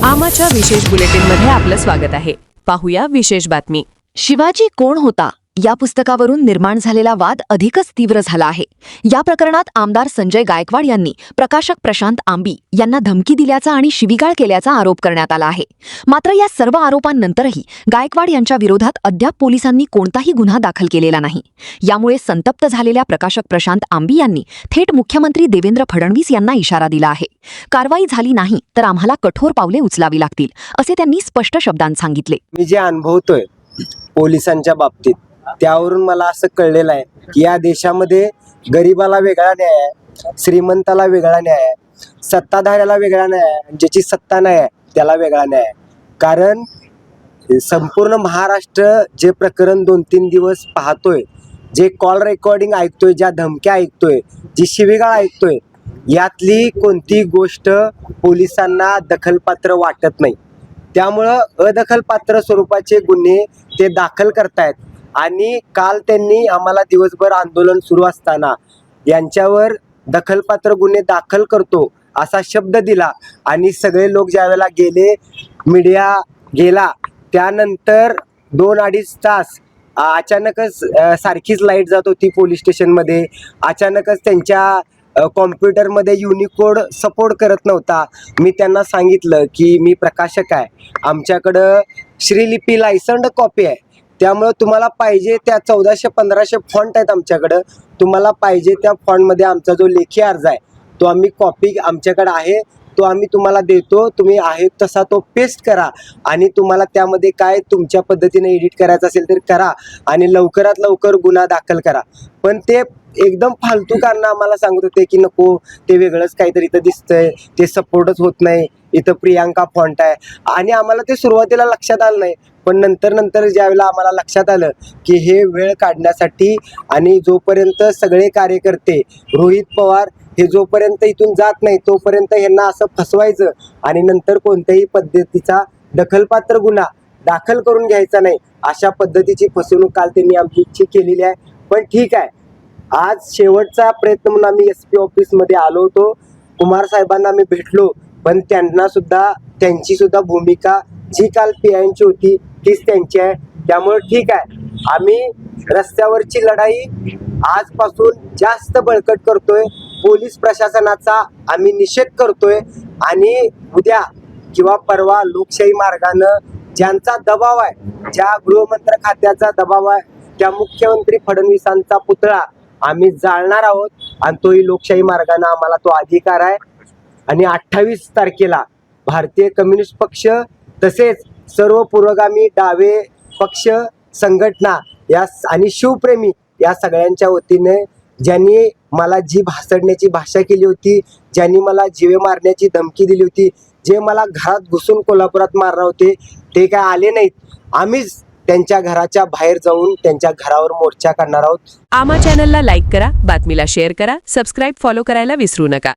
आमाच्या विशेष बुलेटिनमध्ये आपलं स्वागत आहे. पाहूया विशेष बातमी. शिवाजी कोण होता या पुस्तकावरून निर्माण झालेला वाद अधिकच तीव्र झाला आहे. या प्रकरणात आमदार संजय गायकवाड यांनी प्रकाशक प्रशांत आंबी यांना धमकी दिल्याचा आणि शिवीगाळ केल्याचा आरोप करण्यात आला आहे. मात्र या सर्व आरोपांनंतरही गायकवाड यांच्या विरोधात अद्याप पोलिसांनी कोणताही गुन्हा दाखल केलेला नाही. यामुळे संतप्त झालेल्या प्रकाशक प्रशांत आंबी यांनी थेट मुख्यमंत्री देवेंद्र फडणवीस यांना इशारा दिला आहे. कारवाई झाली नाही तर आम्हाला कठोर पावले उचलावी लागतील, असे त्यांनी स्पष्ट शब्दांत सांगितले. मी जे अनुभवतोय पोलिसांच्या बाबतीत त्यावरून मला असं कळलेलं आहे की या देशामध्ये गरिबाला वेगळा न्याय आहे, श्रीमंताला वेगळा न्याय आहे, सत्ताधाऱ्याला वेगळा न्याय आहे, ज्याची सत्ता नाही आहे त्याला वेगळा न्याय आहे. कारण संपूर्ण महाराष्ट्र जे प्रकरण 2-3 दिवस पाहतोय, जे कॉल रेकॉर्डिंग ऐकतोय, ज्या धमक्या ऐकतोय, जी शिवीगाळ ऐकतोय, यातली कोणती गोष्ट पोलिसांना दखलपात्र वाटत नाही. त्यामुळं अदखलपात्र स्वरूपाचे गुन्हे ते दाखल करतायत. आणि काल त्यांनी आम्हाला दिवसभर आंदोलन सुरू असताना यांच्यावर दखलपात्र गुन्हे दाखल करतो असा शब्द दिला. आणि सगळे लोक ज्यावेळेला गेले, मीडिया गेला, त्यानंतर 2-2.5 तास अचानकच सारखीच लाईट जात होती पोलीस स्टेशनमध्ये. अचानकच त्यांच्या कॉम्प्युटरमध्ये युनिकोड सपोर्ट करत नव्हता. मी त्यांना सांगितलं की मी प्रकाशक आहे, आमच्याकडं श्रीलिपी लायसन्ड कॉपी आहे, त्यामुळं तुम्हाला पाहिजे त्या 1400-1500 फॉन्ट आहेत आमच्याकडं, तुम्हाला पाहिजे त्या फॉन्टमध्ये आमचा जो लेखी अर्ज आहे तो आम्ही कॉपी आमच्याकडे आहे तो आम्ही तुम्हाला देतो, तुम्ही आहे तसा तो पेस्ट करा आणि तुम्हाला त्यामध्ये काय तुमच्या पद्धतीने एडिट करायचं असेल तर करा आणि लवकरात लवकर गुन्हा दाखल करा. पण ते एकदम फालतू कारण आम्हाला सांगत होते की नको, ते वेगळंच काहीतरी इथं दिसतंय, ते सपोर्टच होत नाही, इथं प्रियांका फॉन्ट आहे. आणि आम्हाला ते सुरुवातीला लक्षात आलं नाही, पण नंतर ज्यावेळेला आम्हाला लक्षात आलं की हे वेळ काढण्यासाठी आणि जोपर्यंत सगळे कार्यकर्ते रोहित पवार हे जोपर्यंत इथून जात नाही तोपर्यंत यांना असं फसवायचं आणि नंतर कोणत्याही पद्धतीचा दखलपात्र गुन्हा दाखल करून घ्यायचा नाही, अशा पद्धतीची फसवणूक काल त्यांनी आमची केलेली आहे. पण ठीक आहे, आज शेवटचा प्रयत्न म्हणून आम्ही SP ऑफिसमध्ये आलो होतो, कुमार साहेबांना मी भेटलो, पण त्यांना सुद्धा त्यांची सुद्धा भूमिका जी काल PIची होती तीच त्यांची आहे. त्यामुळे ठीक आहे, आम्ही रस्त्यावरची लढाई आजपासून जास्त बळकट करतोय, पोलीस प्रशासनाचा आम्ही निषेध करतोय आणि उद्या किंवा परवा लोकशाही मार्गानं ज्यांचा दबाव आहे, ज्या गृहमंत्री खात्याचा दबाव आहे, त्या मुख्यमंत्री फडणवीसांचा पुतळा आम्ही जाळणार आहोत आणि तोही लोकशाही मार्गाने आम्हाला तो अधिकार आहे. आणि 28 तारखेला भारतीय कम्युनिस्ट पक्ष तसेच सर्व पुरोगामी डावे पक्ष संघटना या आणि शिवप्रेमी या सगळ्यांच्या वतीने ज्यांनी मला जीभ भासडण्याची भाषा केली होती, ज्यांनी मला जीवे मारण्याची धमकी दिली होती, जे मला घरात घुसून कोल्हापुरात मारणार होते, ते काय आले नाहीत. आम्हीच त्यांच्या घराच्या बाहेर जाऊन त्यांच्या घरावर मोर्चा काढणार आहोत. आमा चॅनलला लाईक करा, बातमीला शेअर करा, सबस्क्राईब फॉलो करायला विसरू नका.